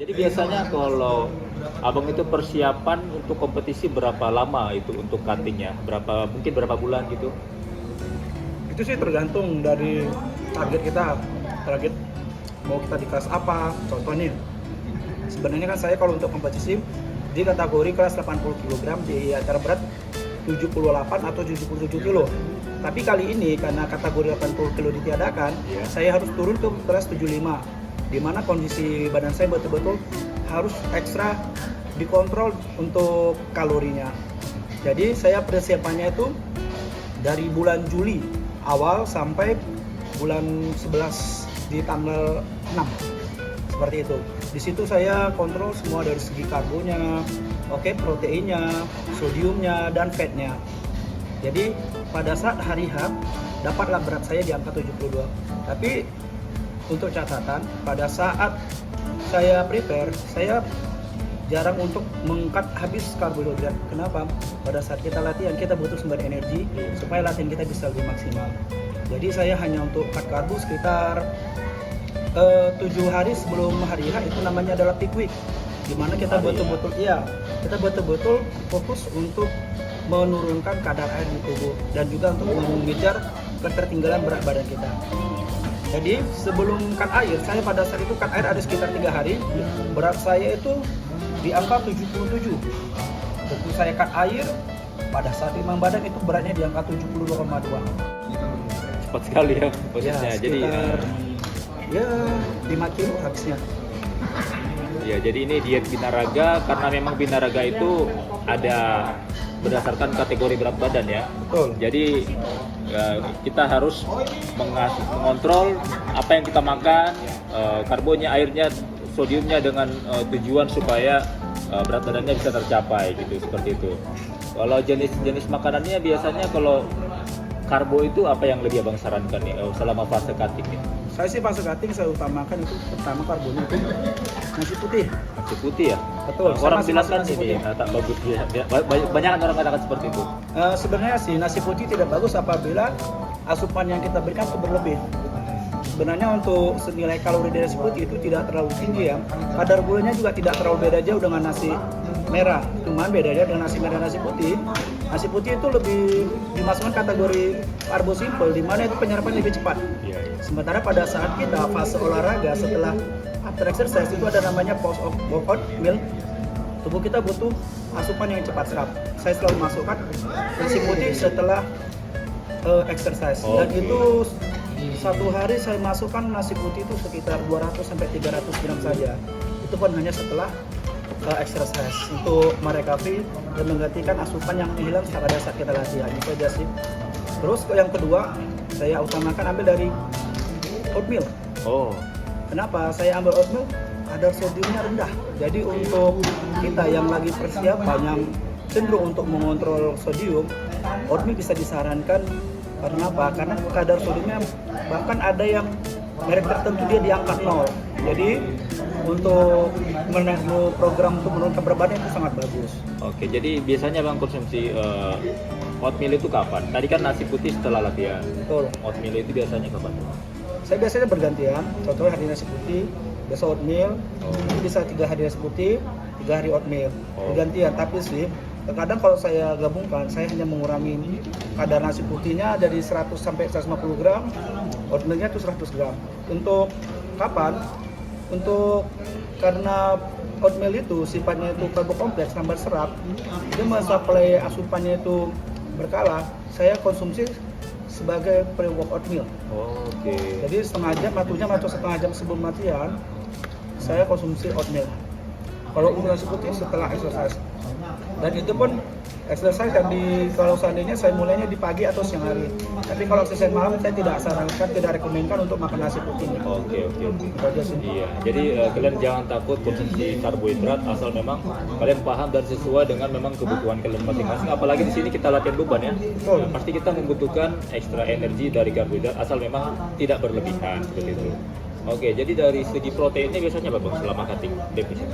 Jadi biasanya kalau abang itu persiapan untuk kompetisi berapa lama itu untuk cuttingnya? Mungkin berapa bulan gitu? Itu sih tergantung dari target kita. Target mau kita di kelas apa? Contohnya, sebenarnya kan saya kalau untuk kompetisi di kategori kelas 80 kg di antara berat 78 atau 77 kilo. Tapi kali ini karena kategori 80 kilo ditiadakan, saya harus turun ke kelas 75. Di mana kondisi badan saya betul-betul harus ekstra dikontrol untuk kalorinya. Jadi saya persiapannya itu dari bulan Juli awal sampai bulan 11 di tanggal 6. Seperti itu. Di situ saya kontrol semua dari segi karbonya, proteinnya, sodiumnya, dan fatnya. Jadi pada saat hari H dapatlah berat saya di angka 72. Tapi untuk catatan, pada saat saya prepare, saya jarang untuk mengangkat habis karbohidrat. Kenapa? Pada saat kita latihan, kita butuh sumber energi supaya latihan kita bisa lebih maksimal. Jadi saya hanya untuk cut karbo sekitar 7 hari sebelum hari H, itu namanya adalah peak week, dimana kita betul-betul fokus untuk menurunkan kadar air di tubuh dan juga untuk mengejar ketertinggalan berat badan kita. Jadi sebelum cut air, saya pada saat itu cut air ada sekitar 3 hari, berat saya itu di angka 77. Waktu saya cut air, pada saat timbang badan itu beratnya di angka 72,2. Cepat sekali ya posisinya. Jadi ya 5 kilo habisnya. Ya, jadi ini diet Binaraga karena memang Binaraga itu ada berdasarkan kategori berat badan ya. Betul. Jadi kita harus mengontrol apa yang kita makan, karbonnya, airnya, sodiumnya dengan tujuan supaya berat badannya bisa tercapai gitu, seperti itu. Kalau jenis-jenis makanannya biasanya kalau karbo itu apa yang lebih abang sarankan nih selama fase cutting nih? Saya sih fase cutting saya utamakan itu pertama karbonnya itu nasi putih. Nasi putih ya? Betul. Orang bilang kan ini tak bagus ya. Banyak orang katakan seperti itu. Sebenarnya sih nasi putih tidak bagus apabila asupan yang kita berikan itu berlebih. Sebenarnya untuk senilai kalori dari nasi putih itu tidak terlalu tinggi ya. Kadar gulanya juga tidak terlalu beda jauh dengan nasi merah. Cuman bedanya dengan nasi merah dan nasi putih. Nasi putih itu lebih dimasukkan kategori karbo simple, di mana itu penyerapan lebih cepat. Sementara pada saat kita fase olahraga setelah after exercise itu ada namanya post workout meal. Tubuh kita butuh asupan yang cepat serap. Saya selalu masukkan nasi putih setelah exercise. Dan itu satu hari saya masukkan nasi putih itu sekitar 200 sampai 300 gram saja. Itu pun hanya setelah exercise untuk merecovery dan menggantikan asupan yang hilang pada saat kita latihan. Itu aja sih. Terus yang kedua, saya utamakan ambil dari oatmeal. Kenapa saya ambil oatmeal? Kadar sodiumnya rendah. Jadi untuk kita yang lagi persiapan yang cenderung untuk mengontrol sodium, oatmeal bisa disarankan. Karena apa? Karena kadar sodiumnya bahkan ada yang merek tertentu dia di angka 0. Jadi untuk program untuk menurunkan berat badan itu sangat bagus. Oke, jadi biasanya bang konsumsi oatmeal itu kapan? Tadi kan nasi putih setelah latihan. Betul. Oatmeal itu biasanya kapan? Saya biasanya bergantian. Contohnya hari nasi putih, besok oatmeal. Bisa 3 hari nasi putih, 3 hari oatmeal. Bergantian. Tapi sih terkadang kalau saya gabungkan, saya hanya mengurangi kadar nasi putihnya dari 100 sampai 150 gram, oatmealnya itu 100 gram. Untuk kapan? Karena oatmeal itu sifatnya itu karbo kompleks, tambah serat, dia mensuplai asupannya itu berkala. Saya konsumsi sebagai pre-workout meal. Jadi setengah jam atau setengah jam sebelum latihan, saya konsumsi oatmeal. Kalau untuk nasi putih setelah exercise. Dan itu pun exercise kalau seandainya saya mulainya di pagi atau siang hari. Tapi kalau exercise malam saya tidak sarankan, tidak rekomendasikan untuk makan nasi putih. Oke. Iya. Jadi kalian jangan takut konsumsi karbohidrat asal memang kalian paham dan sesuai dengan memang kebutuhan kalian masing-masing. Apalagi di sini kita latihan beban ya. Pasti kita membutuhkan ekstra energi dari karbohidrat asal memang tidak berlebihan seperti itu. Oke, jadi dari segi proteinnya biasanya apa bang selama cutting defisit?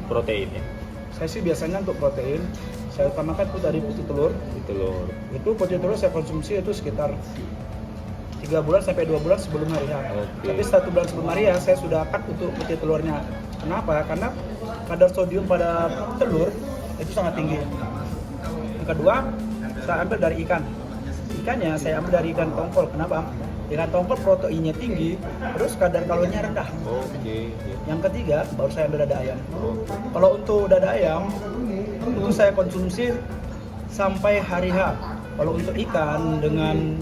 Proteinnya? Saya sih biasanya untuk protein saya utamakan itu dari putih telur. Itu putih telur saya konsumsi itu sekitar 3 bulan sampai 2 bulan sebelum hari H. Tapi 1 bulan sebelum hari H saya sudah cut untuk putih telurnya. Kenapa? Karena kadar sodium pada telur itu sangat tinggi. Yang kedua, saya ambil dari ikan. Ikannya saya ambil dari ikan tongkol. Kenapa? Ikan tongkol proteinnya tinggi, terus kadar kalorinya rendah. Oke. Yang ketiga, baru saya ambil dada ayam. Kalau untuk dada ayam, itu saya konsumsi sampai hari H. Kalau untuk ikan dengan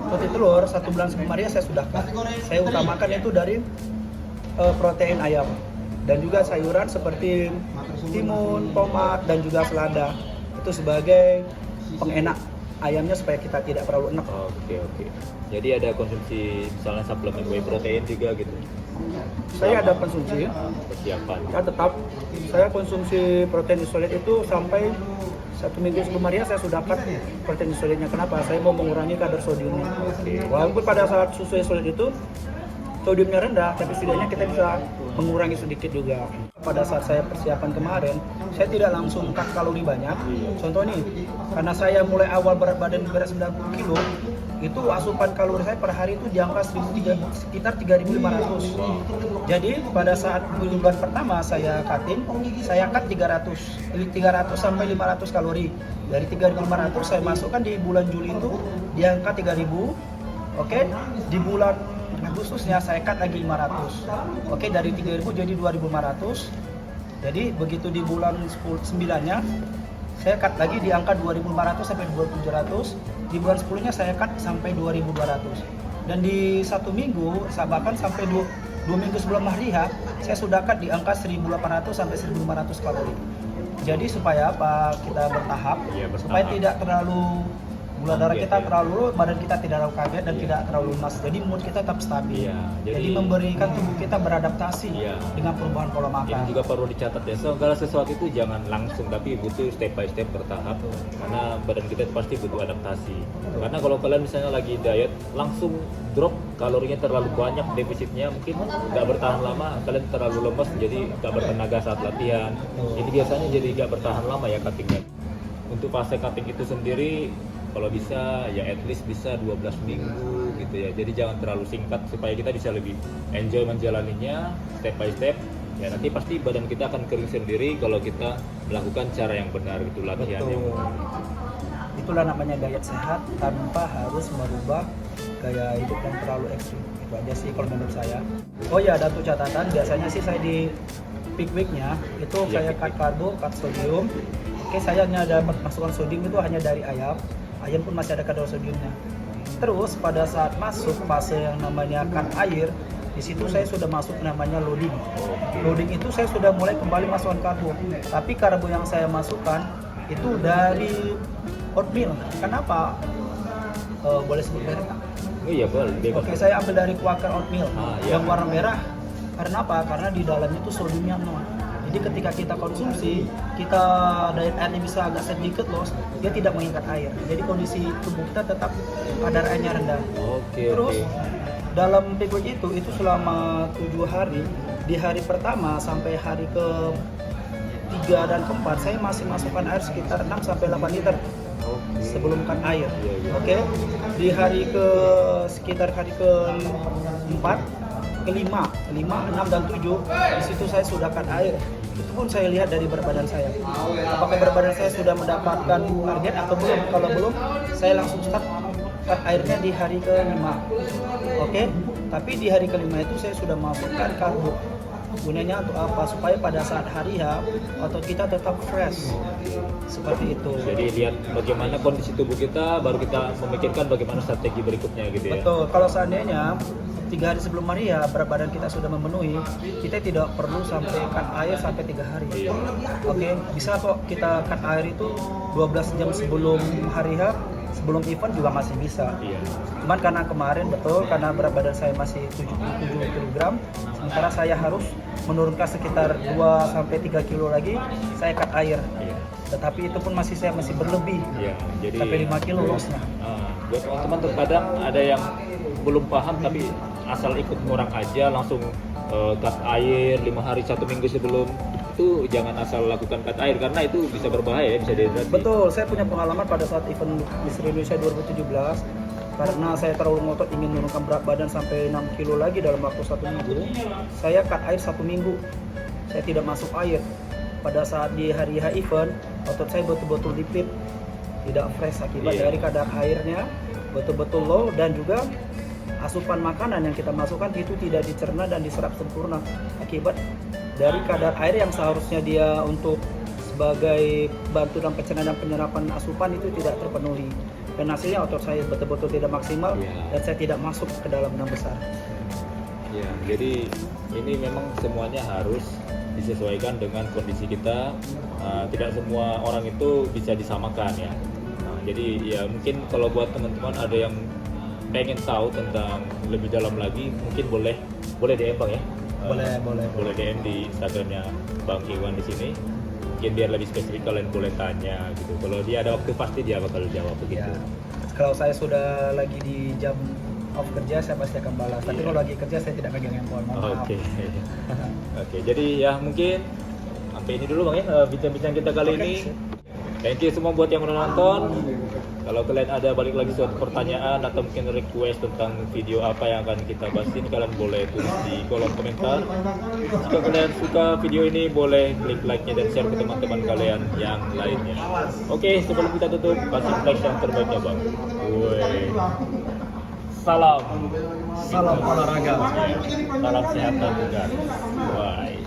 putih telur, 1 bulan sebelum hari H saya sudah cut. Saya utamakan itu dari protein ayam. Dan juga sayuran seperti timun, tomat, dan juga selada. Itu sebagai pengenak ayamnya supaya kita tidak terlalu enak. Oke. Jadi ada konsumsi misalnya suplemen whey protein juga gitu. Saya ada konsumsi, Persiapan. ya tetap saya konsumsi protein isolate itu sampai 1 minggu sebelum hari H saya sudah cut protein isolate-nya. Kenapa? Saya mau mengurangi kadar sodiumnya. Walaupun pada saat susu isolate itu sodiumnya rendah, tapi setidaknya kita bisa mengurangi sedikit juga. Pada saat saya persiapan kemarin, saya tidak langsung cut kalori banyak. Contoh nih, karena saya mulai awal berat badan berat 90 kilo, itu asupan kalori saya per hari itu di angka sekitar 3.500. Jadi pada saat bulan pertama saya cutting, saya cut 300 sampai 500 kalori. Dari 3.500 saya masukkan di bulan Juli itu di angka 3.000. Oke, di bulan Agustusnya saya cut lagi 500. Oke, dari 3.000 jadi 2.500. Jadi begitu di bulan 9-nya saya cut lagi di angka 2.500 sampai 2.700. Di bulan 10-nya saya cut sampai 2.200. Dan di 1 minggu, bahkan sampai 2 minggu sebelum hari H, saya sudah cut di angka 1.800 sampai 1.500 kalori. Jadi supaya apa? Kita bertahap, supaya tidak terlalu gula darah kita terlalu, badan kita tidak terlalu kaget dan tidak terlalu lemas. Jadi mood kita tetap stabil. Jadi memberikan tubuh kita beradaptasi dengan perubahan pola makan. Ini juga perlu dicatat ya, segala sesuatu itu jangan langsung, tapi butuh step by step bertahap. Karena badan kita pasti butuh adaptasi. Karena kalau kalian misalnya lagi diet, langsung drop kalorinya terlalu banyak, defisitnya mungkin nggak bertahan lama, kalian terlalu lemas, jadi nggak bertenaga saat latihan. Ini biasanya jadi nggak bertahan lama ya cuttingnya. Untuk fase cutting itu sendiri, kalau bisa ya at least bisa 12 minggu gitu ya. Jadi jangan terlalu singkat supaya kita bisa lebih enjoy menjalaninya step by step. Ya nanti pasti badan kita akan kering sendiri kalau kita melakukan cara yang benar itu latihannya. Itulah namanya diet sehat tanpa harus merubah gaya hidup yang terlalu ekstrim. Itu aja sih kalau menurut saya. Oh ya, ada tuh catatan, biasanya sih saya di peak week-nya itu saya cut karbo, cut sodium. Oke, saya hanya dapat masukan sodium itu hanya dari ayam. Ayam pun masih ada kadar sodiumnya. Terus pada saat masuk fase yang namanya cut air, di situ saya sudah masuk namanya loading. Loading itu saya sudah mulai kembali masukkan karbo. Tapi karbo yang saya masukkan itu dari oatmeal. Kenapa? Boleh sebut merek? Oh iya boleh. Oke, saya ambil dari Quaker oatmeal yang warna merah. Karena apa? Karena di dalamnya itu sodiumnya 0. Jadi ketika kita konsumsi, kita diet airnya bisa agak sedikit loss, dia tidak mengikat air. Jadi kondisi tubuh kita tetap kadar airnya rendah. Terus dalam peak week itu selama 7 hari, di hari pertama sampai hari ke-3 dan ke-4 saya masih masukkan air sekitar 6 sampai 8 liter sebelum cut air. Oke. Di hari sekitar hari ke-4, ke-5, 6 dan 7, di situ saya sudah cut air. Itu pun saya lihat dari berat badan saya. Apakah berat badan saya sudah mendapatkan target atau belum? Kalau belum, saya langsung start cut airnya di hari ke-5. Oke? Tapi di hari ke-5 itu saya sudah masukkan karbo. Gunanya untuk apa? Supaya pada saat hari H, otot kita tetap fresh. Seperti itu. Jadi lihat bagaimana kondisi tubuh kita, baru kita memikirkan bagaimana strategi berikutnya gitu ya. Betul. Kalau seandainya 3 hari sebelum hari ya berat badan kita sudah memenuhi, kita tidak perlu sampai cut air sampai 3 hari. Oke, bisa kok kita cut air itu 12 jam sebelum hari H, sebelum event juga masih bisa. Cuman karena kemarin karena berat badan saya masih 77 kg, sementara saya harus menurunkan sekitar 2 sampai 3 kilo lagi, saya cut air. Tetapi itu pun saya masih berlebih. Jadi sampai 5 kilo lossnya. Buat teman-teman terkadang ada yang belum paham tapi asal ikut ngurang aja langsung cut air 5 hari 1 minggu sebelum, itu jangan asal lakukan cut air karena itu bisa berbahaya ya, bisa dehidrasi. Betul, saya punya pengalaman pada saat event Miss Indonesia 2017 karena saya terlalu ngotot ingin menurunkan berat badan sampai 6 kilo lagi dalam waktu 1 minggu. Saya cut air 1 minggu. saya tidak masuk air. Pada saat di hari H event, otot saya betul-betul dipit, tidak fresh akibat Iya. dari kadar airnya betul-betul low, dan juga asupan makanan yang kita masukkan itu tidak dicerna dan diserap sempurna akibat dari kadar air yang seharusnya dia untuk sebagai bantu dalam pencernaan dan penyerapan asupan itu tidak terpenuhi, dan hasilnya otot saya betul-betul tidak maksimal Iya. dan saya tidak masuk ke dalam benang besar. Ya, jadi ini memang semuanya harus disesuaikan dengan kondisi kita. Tidak semua orang itu bisa disamakan ya. Jadi ya mungkin kalau buat teman-teman ada yang pengen tahu tentang lebih dalam lagi, mungkin boleh DM Bang ya. Boleh DM di Instagramnya Bang Iwan di sini. Mungkin biar lebih spesifik kalian boleh tanya gitu. Kalau dia ada waktu pasti dia bakal jawab begitu. Ya. Kalau saya sudah lagi di jam off kerja, saya pasti akan balas. Tapi Iya. kalau lagi kerja saya tidak pegang handphone. Mohon maaf. Oke. Oke, jadi ya mungkin sampai ini dulu Bang ya bincang-bincang kita kali Oke, ini. sip. Thank you semua buat yang udah nonton. Kalau kalian ada balik lagi suatu pertanyaan atau mungkin request tentang video apa yang akan kita bahas ini, kalian boleh tulis di kolom komentar. Jika kalian suka video ini, boleh klik like-nya dan share ke teman-teman kalian yang lainnya. Oke, sebelum kita tutup, kasih flash yang terbaiknya Bang. Woi. Salam Salam olahraga. salam sehat dan tegar. Bye.